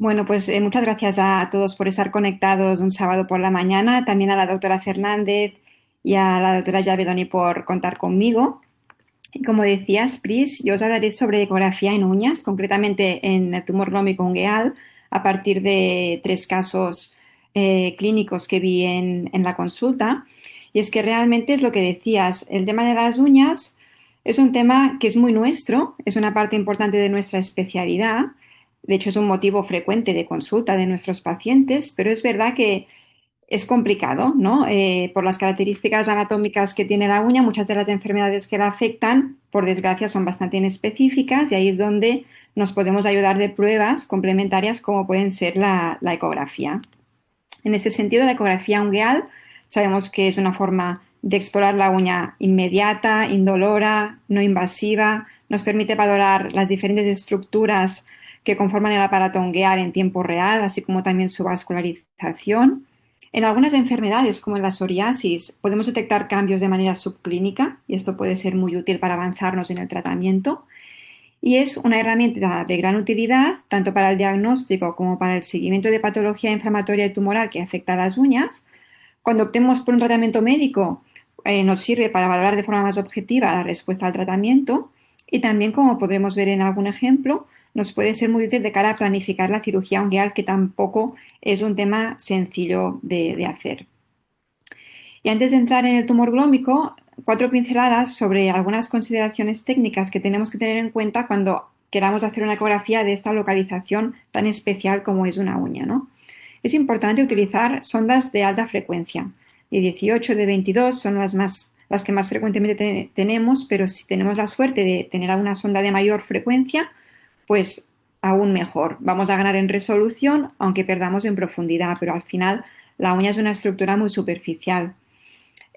Bueno, pues muchas gracias a todos por estar conectados un sábado por la mañana, también a la doctora Fernández y a la doctora Javedoni por contar conmigo. Y como decías, Pris, yo os hablaré sobre ecografía en uñas, concretamente en el tumor glómico ungueal, a partir de tres casos clínicos que vi en la consulta. Y es que realmente es lo que decías, el tema de las uñas es un tema que es muy nuestro, es una parte importante de nuestra especialidad. De hecho, es un motivo frecuente de consulta de nuestros pacientes, pero es verdad que es complicado, ¿no? Por las características anatómicas que tiene la uña, muchas de las enfermedades que la afectan, por desgracia, son bastante inespecíficas y ahí es donde nos podemos ayudar de pruebas complementarias como pueden ser la ecografía. En este sentido, la ecografía ungueal sabemos que es una forma de explorar la uña inmediata, indolora, no invasiva, nos permite valorar las diferentes estructuras que conforman el aparato ungueal en tiempo real, así como también su vascularización. En algunas enfermedades, como en la psoriasis, podemos detectar cambios de manera subclínica y esto puede ser muy útil para avanzarnos en el tratamiento. Y es una herramienta de gran utilidad tanto para el diagnóstico como para el seguimiento de patología inflamatoria y tumoral que afecta a las uñas. Cuando optemos por un tratamiento médico, nos sirve para valorar de forma más objetiva la respuesta al tratamiento y también, como podremos ver en algún ejemplo, nos puede ser muy útil de cara a planificar la cirugía ungueal, que tampoco es un tema sencillo de hacer. Y antes de entrar en el tumor glómico, cuatro pinceladas sobre algunas consideraciones técnicas que tenemos que tener en cuenta cuando queramos hacer una ecografía de esta localización tan especial como es una uña, ¿no? Es importante utilizar sondas de alta frecuencia. De 18, de 22 son las que más frecuentemente tenemos, pero si tenemos la suerte de tener alguna sonda de mayor frecuencia, pues aún mejor. Vamos a ganar en resolución, aunque perdamos en profundidad, pero al final la uña es una estructura muy superficial.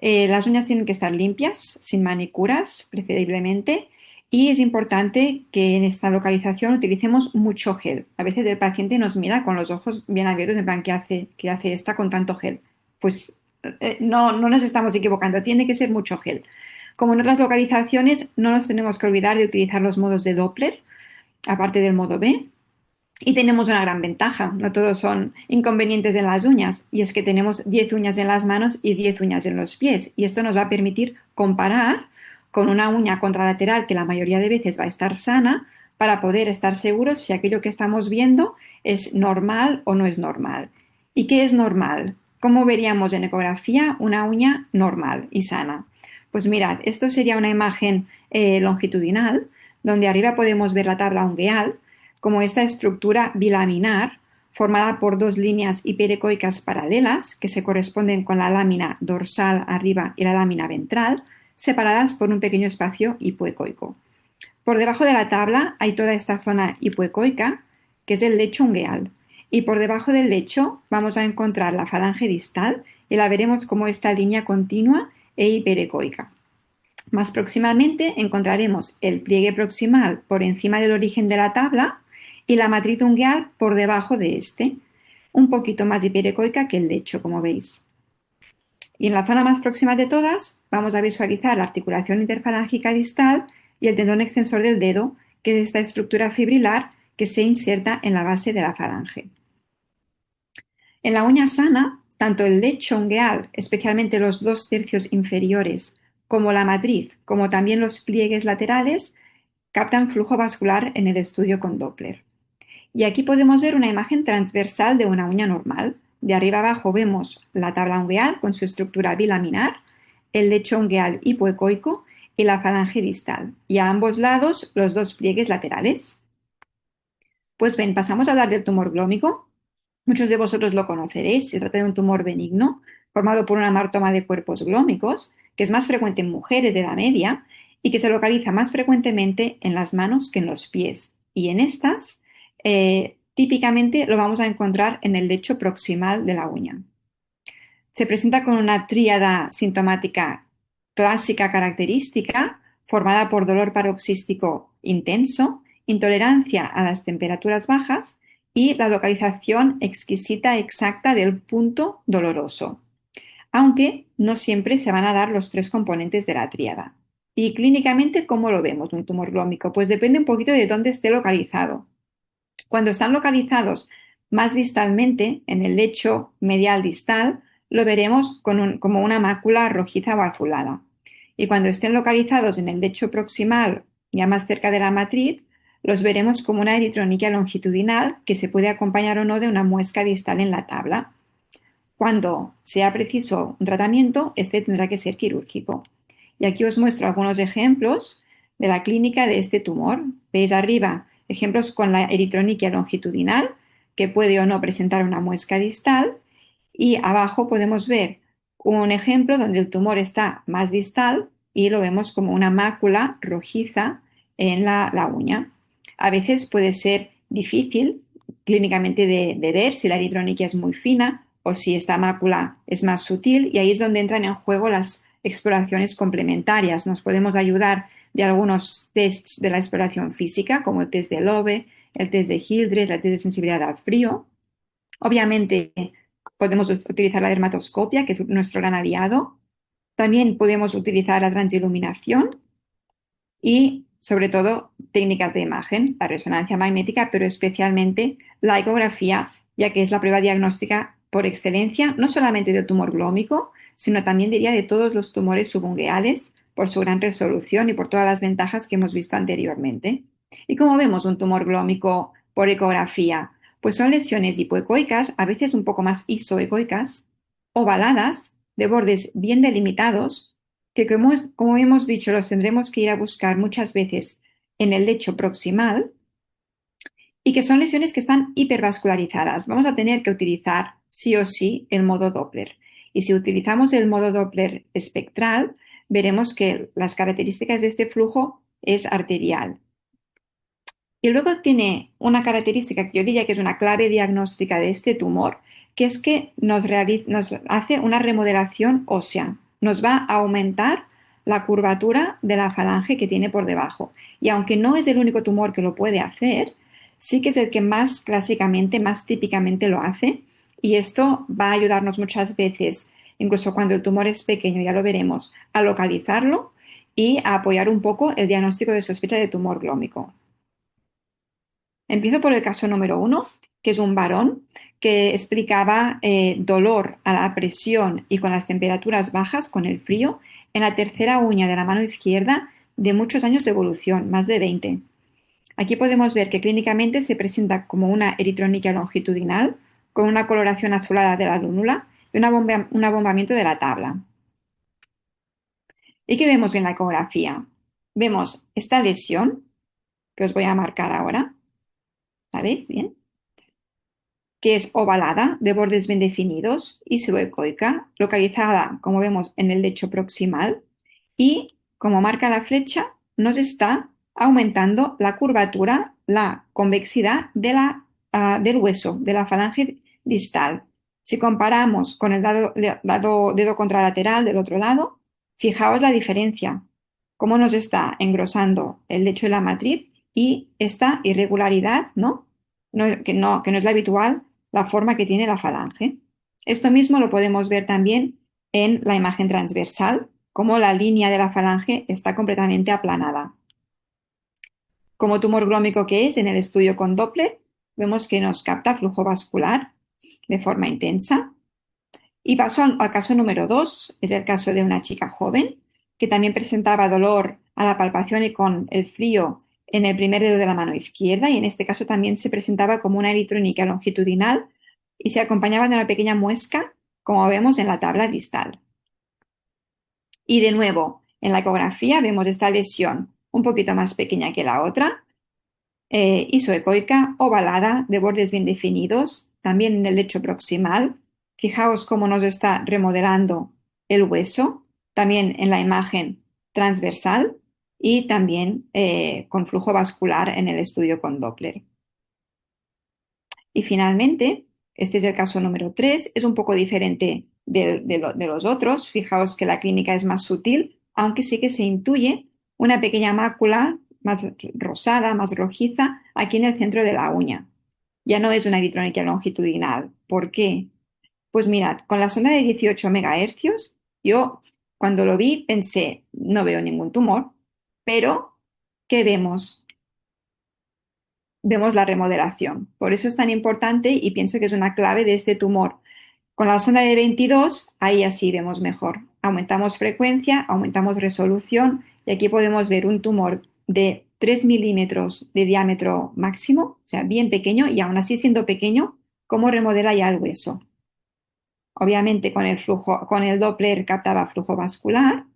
Las uñas tienen que estar limpias, sin manicuras, preferiblemente, y es importante que en esta localización utilicemos mucho gel. A veces el paciente nos mira con los ojos bien abiertos, en plan, qué hace esta con tanto gel? Pues no nos estamos equivocando, tiene que ser mucho gel. Como en otras localizaciones, no nos tenemos que olvidar de utilizar los modos de Doppler, aparte del modo B. Y tenemos una gran ventaja, no todos son inconvenientes en las uñas, y es que tenemos 10 uñas en las manos y 10 uñas en los pies, y esto nos va a permitir comparar con una uña contralateral que la mayoría de veces va a estar sana para poder estar seguros si aquello que estamos viendo es normal o no es normal. ¿Y qué es normal? ¿Cómo veríamos en ecografía una uña normal y sana? Pues mirad, esto sería una imagen longitudinal, donde arriba podemos ver la tabla ungueal, como esta estructura bilaminar formada por dos líneas hiperecoicas paralelas que se corresponden con la lámina dorsal arriba y la lámina ventral, separadas por un pequeño espacio hipoecoico. Por debajo de la tabla hay toda esta zona hipoecoica, que es el lecho ungueal, y por debajo del lecho vamos a encontrar la falange distal y la veremos como esta línea continua e hiperecoica. Más proximamente encontraremos el pliegue proximal por encima del origen de la tabla y la matriz ungueal por debajo de este, un poquito más hiperecoica que el lecho, como veis. Y en la zona más próxima de todas vamos a visualizar la articulación interfalángica distal y el tendón extensor del dedo, que es esta estructura fibrilar que se inserta en la base de la falange. En la uña sana, tanto el lecho ungueal, especialmente los 2/3 inferiores, como la matriz, como también los pliegues laterales, captan flujo vascular en el estudio con Doppler. Y aquí podemos ver una imagen transversal de una uña normal. De arriba abajo vemos la tabla ungueal con su estructura bilaminar, el lecho ungueal hipoecoico y la falange distal, y a ambos lados los dos pliegues laterales. Pues bien, pasamos a hablar del tumor glómico. Muchos de vosotros lo conoceréis. Se trata de un tumor benigno formado por una martoma de cuerpos glómicos, que es más frecuente en mujeres de edad media y que se localiza más frecuentemente en las manos que en los pies. Y en estas, típicamente lo vamos a encontrar en el lecho proximal de la uña. Se presenta con una tríada sintomática clásica característica formada por dolor paroxístico intenso, intolerancia a las temperaturas bajas y la localización exquisita exacta del punto doloroso, aunque no siempre se van a dar los tres componentes de la tríada. Y clínicamente, ¿cómo lo vemos un tumor glómico? Pues depende un poquito de dónde esté localizado. Cuando están localizados Más distalmente, en el lecho medial distal, lo veremos como una mácula rojiza o azulada. Y cuando estén localizados en el lecho proximal, ya más cerca de la matriz, los veremos como una eritroniquia longitudinal que se puede acompañar o no de una muesca distal en la tabla. Cuando sea preciso un tratamiento, este tendrá que ser quirúrgico. Y aquí os muestro algunos ejemplos de la clínica de este tumor. Veis arriba ejemplos con la eritroniquia longitudinal, que puede o no presentar una muesca distal, y abajo podemos ver un ejemplo donde el tumor está más distal y lo vemos como una mácula rojiza en la uña. A veces puede ser difícil clínicamente de ver si la eritroniquia es muy fina o si esta mácula es más sutil, y ahí es donde entran en juego las exploraciones complementarias. Nos podemos ayudar de algunos tests de la exploración física, como el test de Lobe, el test de Hildreth, el test de sensibilidad al frío. Obviamente podemos utilizar la dermatoscopia, que es nuestro gran aliado. También podemos utilizar la transiluminación y, sobre todo, técnicas de imagen, la resonancia magnética, pero especialmente la ecografía, ya que es la prueba diagnóstica por excelencia, no solamente del tumor glómico, sino también diría de todos los tumores subungueales, por su gran resolución y por todas las ventajas que hemos visto anteriormente. ¿Y cómo vemos un tumor glómico por ecografía? Pues son lesiones hipoecoicas, a veces un poco más isoecoicas, ovaladas, de bordes bien delimitados, que como hemos dicho, los tendremos que ir a buscar muchas veces en el lecho proximal, y que son lesiones que están hipervascularizadas. Vamos a tener que utilizar sí o sí el modo Doppler. Y si utilizamos el modo Doppler espectral, veremos que las características de este flujo es arterial. Y luego tiene una característica que yo diría que es una clave diagnóstica de este tumor, que es que nos hace una remodelación ósea. Nos va a aumentar la curvatura de la falange que tiene por debajo. Y aunque no es el único tumor que lo puede hacer, sí que es el que más clásicamente, más típicamente lo hace. Y esto va a ayudarnos muchas veces, incluso cuando el tumor es pequeño, ya lo veremos, a localizarlo y a apoyar un poco el diagnóstico de sospecha de tumor glómico. Empiezo por el caso número 1, que es un varón que explicaba dolor a la presión y con las temperaturas bajas, con el frío, en la tercera uña de la mano izquierda, de muchos años de evolución, más de 20. Aquí podemos ver que clínicamente se presenta como una eritroniquia longitudinal, con una coloración azulada de la lúnula y un abombamiento de la tabla. ¿Y qué vemos en la ecografía? Vemos esta lesión, que os voy a marcar ahora. ¿La veis bien? Que es ovalada, de bordes bien definidos y subecoica, localizada, como vemos, en el lecho proximal, y, como marca la flecha, nos está aumentando la curvatura, la convexidad del hueso, de la falange distal. Si comparamos con el dedo contralateral del otro lado, fijaos la diferencia, cómo nos está engrosando el lecho de la matriz y esta irregularidad, ¿no? Que no es la habitual, la forma que tiene la falange. Esto mismo lo podemos ver también en la imagen transversal, como la línea de la falange está completamente aplanada. Como tumor glómico que es, en el estudio con Doppler, vemos que nos capta flujo vascular de forma intensa. Y paso al caso número 2, es el caso de una chica joven que también presentaba dolor a la palpación y con el frío en el primer dedo de la mano izquierda, y en este caso también se presentaba como una eritroniquia longitudinal y se acompañaba de una pequeña muesca, como vemos en la tabla distal. Y de nuevo, en la ecografía vemos esta lesión un poquito más pequeña que la otra, isoecoica, ovalada, de bordes bien definidos, también en el lecho proximal. Fijaos cómo nos está remodelando el hueso, también en la imagen transversal y también con flujo vascular en el estudio con Doppler. Y finalmente, este es el caso número 3, es un poco diferente de los otros. Fijaos que la clínica es más sutil, aunque sí que se intuye una pequeña mácula más rosada, más rojiza, aquí en el centro de la uña. Ya no es una eritroniquia longitudinal. ¿Por qué? Pues mirad, con la sonda de 18 MHz, yo cuando lo vi pensé, no veo ningún tumor, pero ¿qué vemos? vemos la remodelación. Por eso es tan importante y pienso que es una clave de este tumor. Con la sonda de 22, ahí así vemos mejor. Aumentamos frecuencia, aumentamos resolución y aquí podemos ver un tumor de 3 milímetros de diámetro máximo, o sea, bien pequeño, y aún así siendo pequeño, cómo remodela ya el hueso. Obviamente con el flujo, con el Doppler captaba flujo vascular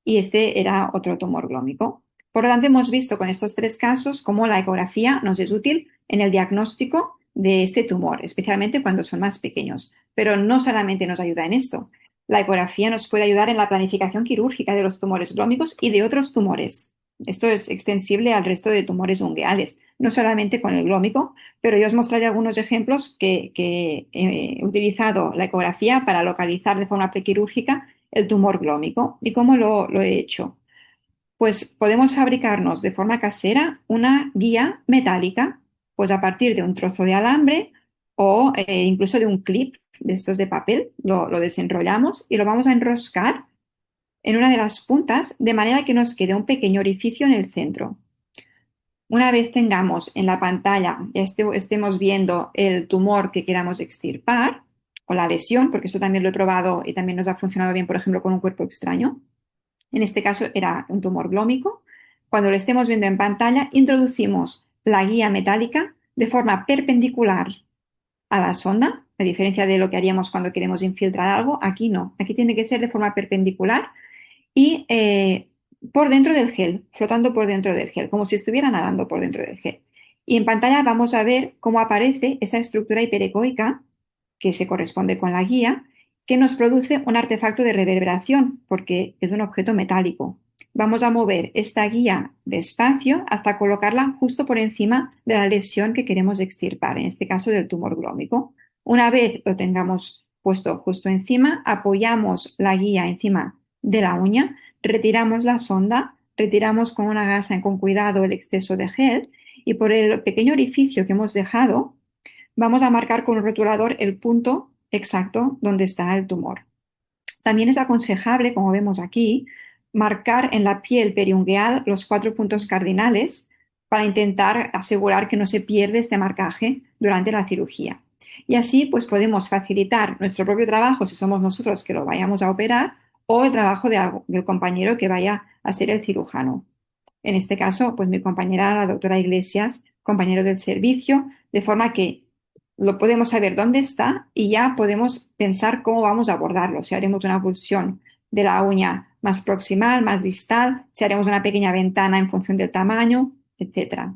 y este era otro tumor glómico. Por lo tanto, hemos visto con estos tres casos cómo la ecografía nos es útil en el diagnóstico de este tumor, especialmente cuando son más pequeños. Pero no solamente nos ayuda en esto. La ecografía nos puede ayudar en la planificación quirúrgica de los tumores glómicos y de otros tumores. Esto es extensible al resto de tumores ungueales, no solamente con el glómico, pero yo os mostraré algunos ejemplos que he utilizado la ecografía para localizar de forma prequirúrgica el tumor glómico. ¿Y cómo lo he hecho? Pues podemos fabricarnos de forma casera una guía metálica, pues a partir de un trozo de alambre o incluso de un clip de estos de papel, lo desenrollamos y lo vamos a enroscar en una de las puntas de manera que nos quede un pequeño orificio en el centro. Una vez tengamos en la pantalla, estemos viendo el tumor que queramos extirpar o la lesión, porque eso también lo he probado y también nos ha funcionado bien, por ejemplo, con un cuerpo extraño. En este caso era un tumor glómico. Cuando lo estemos viendo en pantalla, introducimos la guía metálica de forma perpendicular a la sonda, a diferencia de lo que haríamos cuando queremos infiltrar algo. Aquí no, aquí tiene que ser de forma perpendicular y por dentro del gel, flotando por dentro del gel, como si estuviera nadando por dentro del gel. Y en pantalla vamos a ver cómo aparece esa estructura hiperecoica que se corresponde con la guía, que nos produce un artefacto de reverberación, porque es un objeto metálico. Vamos a mover esta guía despacio hasta colocarla justo por encima de la lesión que queremos extirpar, en este caso del tumor glómico. Una vez lo tengamos puesto justo encima, apoyamos la guía encima de la uña, retiramos la sonda, retiramos con una gasa con cuidado el exceso de gel y por el pequeño orificio que hemos dejado vamos a marcar con un rotulador el punto exacto donde está el tumor. También es aconsejable, como vemos aquí, marcar en la piel periungueal los 4 puntos cardinales para intentar asegurar que no se pierde este marcaje durante la cirugía. Y así pues podemos facilitar nuestro propio trabajo si somos nosotros que lo vayamos a operar o el trabajo del compañero que vaya a ser el cirujano. En este caso, pues mi compañera, la doctora Iglesias, compañero del servicio, de forma que lo podemos saber dónde está y ya podemos pensar cómo vamos a abordarlo. Si haremos una pulsión de la uña más proximal, más distal, si haremos una pequeña ventana en función del tamaño, etc.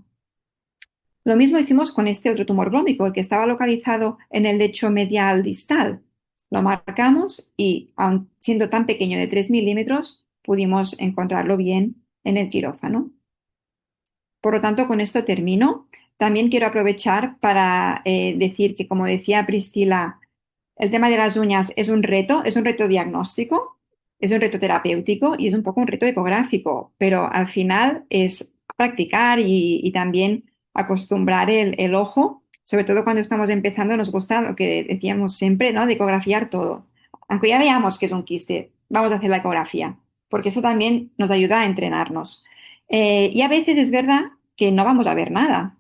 Lo mismo hicimos con este otro tumor glómico, el que estaba localizado en el lecho medial distal. Lo marcamos y, aun siendo tan pequeño de 3 milímetros, pudimos encontrarlo bien en el quirófano. Por lo tanto, con esto termino. También quiero aprovechar para decir que, como decía Priscila, el tema de las uñas es un reto diagnóstico, es un reto terapéutico y es un poco un reto ecográfico, pero al final es practicar y también acostumbrar el ojo, sobre todo cuando estamos empezando, nos gusta lo que decíamos siempre, ¿no? De ecografiar todo. Aunque ya veamos que es un quiste, vamos a hacer la ecografía, porque eso también nos ayuda a entrenarnos. Y a veces es verdad que no vamos a ver nada.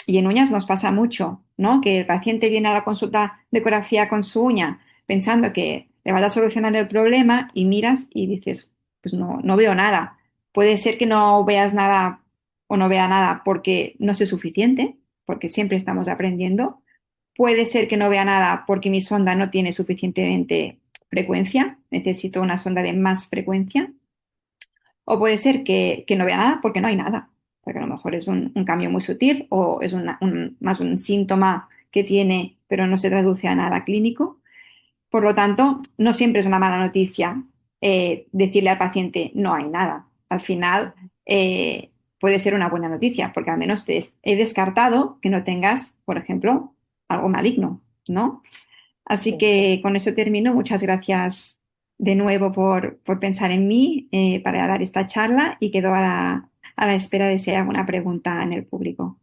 Y en uñas nos pasa mucho, ¿no? Que el paciente viene a la consulta de ecografía con su uña pensando que le vas a solucionar el problema y miras y dices, pues no veo nada. Puede ser que no veas nada o no vea nada porque no sé suficiente, porque siempre estamos aprendiendo. Puede ser que no vea nada porque mi sonda no tiene suficientemente frecuencia, necesito una sonda de más frecuencia. O puede ser que no vea nada porque no hay nada, porque a lo mejor es un cambio muy sutil o es más un síntoma que tiene, pero no se traduce a nada clínico. Por lo tanto, no siempre es una mala noticia decirle al paciente no hay nada. Al final puede ser una buena noticia, porque al menos te he descartado que no tengas, por ejemplo, algo maligno, ¿no? Así Sí. que con eso termino. Muchas gracias de nuevo por pensar en mí para dar esta charla y quedo a la espera de si hay alguna pregunta en el público.